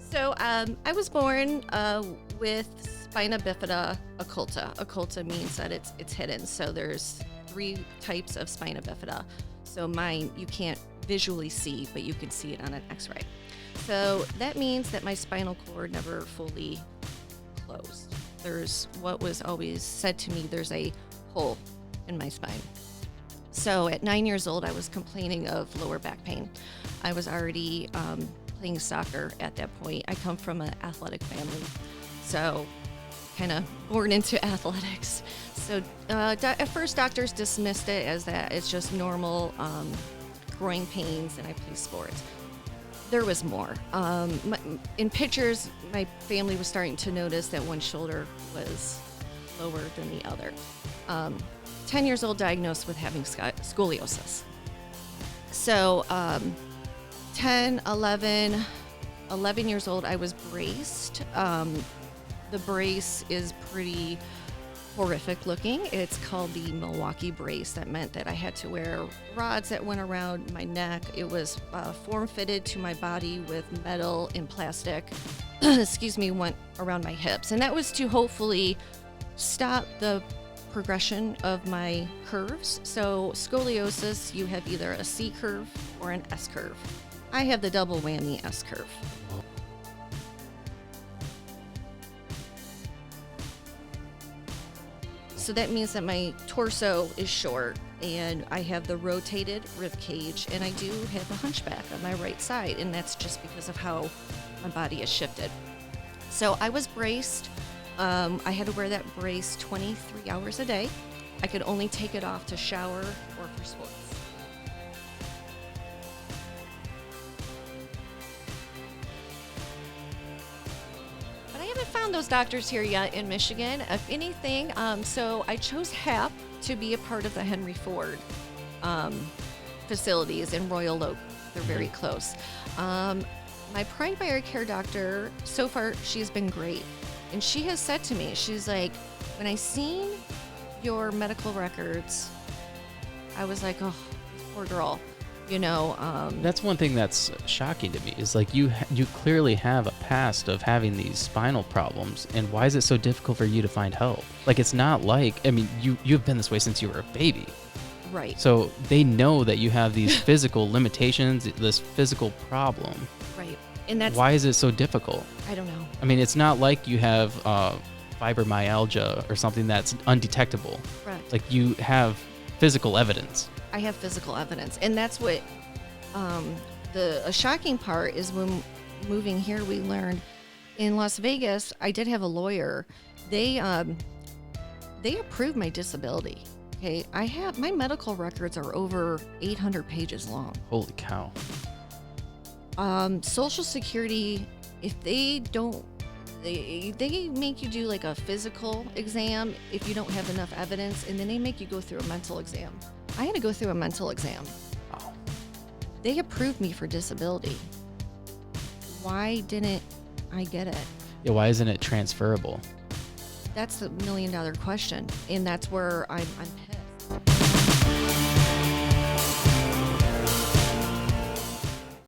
So I was born with spina bifida occulta. Occulta means that it's hidden. So there's 3 types of spina bifida. So mine you can't visually see, but you can see it on an X-ray. So that means that my spinal cord never fully closed. There's what was always said to me, there's a hole in my spine. So at 9 years old, I was complaining of lower back pain. I was already playing soccer at that point. I come from an athletic family, so kind of born into athletics. So at first, doctors dismissed it as that it's just normal groin pains, and I play sports. There was more. In pictures, my family was starting to notice that one shoulder was lower than the other. 10 years old, diagnosed with having scoliosis. So 10, 11 years old, I was braced. The brace is pretty horrific looking. It's called the Milwaukee brace. That meant that I had to wear rods that went around my neck. It was form-fitted to my body with metal and plastic, went around my hips. And that was to hopefully stop the progression of my curves. So scoliosis, you have either a C curve or an S curve. I have the double whammy S curve. So that means that my torso is short and I have the rotated rib cage, and I do have a hunchback on my right side, and that's just because of how my body is shifted. So I was braced. I had to wear that brace 23 hours a day. I could only take it off to shower or for sports. But I haven't found those doctors here yet in Michigan. If anything, so I chose HAP to be a part of the Henry Ford facilities in Royal Oak. They're very close. My primary care doctor, so far, she's been great. And she has said to me, she's like, when I seen your medical records, I was like, oh, poor girl, That's one thing that's shocking to me is like you clearly have a past of having these spinal problems, and why is it so difficult for you to find help? Like, it's not like, I mean, you've been this way since you were a baby. Right. So they know that you have these physical limitations, this physical problem. Right. And that's why is it so difficult? I don't know. I mean, it's not like you have fibromyalgia or something that's undetectable. Correct. Like, you have physical evidence. I have physical evidence, and that's what a shocking part is. When moving here, we learned in Las Vegas, I did have a lawyer. They approved my disability. Okay, my medical records are over 800 pages long. Holy cow. Social Security, if they don't, they make you do like a physical exam if you don't have enough evidence, and then they make you go through a mental exam. I had to go through a mental exam. Oh. They approved me for disability. Why didn't I get it? Yeah, why isn't it transferable? That's the $1 million question, and that's where I'm pissed.